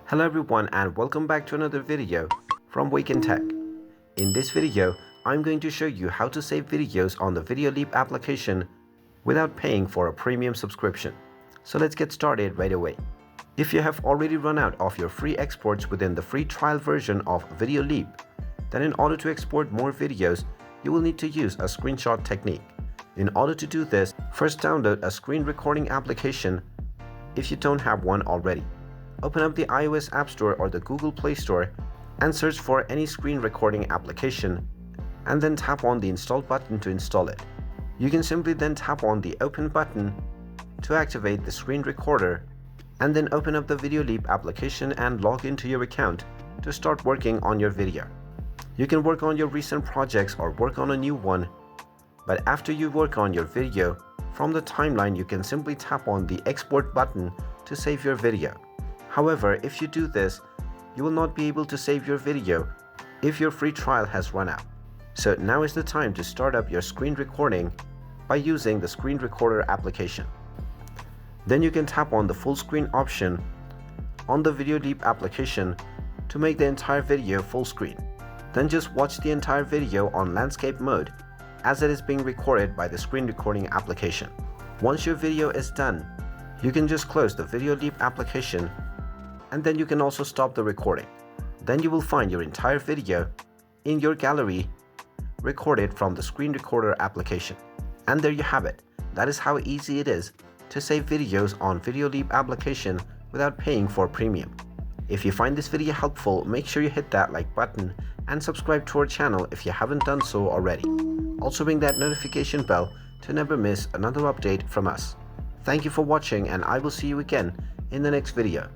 Hello everyone and welcome back to another video from Wake&Tech. In this video, I'm going to show you how to save videos on the Videoleap application without paying for a premium subscription. So let's get started right away. If you have already run out of your free exports within the free trial version of Videoleap, then in order to export more videos, you will need to use a screenshot technique. In order to do this, first download a screen recording application if you don't have one already. Open up the iOS App Store or the Google Play Store and search for any screen recording application and then tap on the install button to install it. You can simply then tap on the open button to activate the screen recorder and then open up the Videoleap application and log into your account to start working on your video. You can work on your recent projects or work on a new one, but after you work on your video, from the timeline you can simply tap on the export button to save your video. However, if you do this, you will not be able to save your video if your free trial has run out. So now is the time to start up your screen recording by using the screen recorder application. Then you can tap on the full screen option on the Videoleap application to make the entire video full screen. Then just watch the entire video on landscape mode as it is being recorded by the screen recording application. Once your video is done, you can just close the Videoleap application and then you can also stop the recording. Then you will find your entire video in your gallery recorded from the screen recorder application. And there you have it. That is how easy it is to save videos on Videoleap application without paying for premium. If you find this video helpful, make sure you hit that like button and subscribe to our channel if you haven't done so already. Also ring that notification bell to never miss another update from us. Thank you for watching and I will see you again in the next video.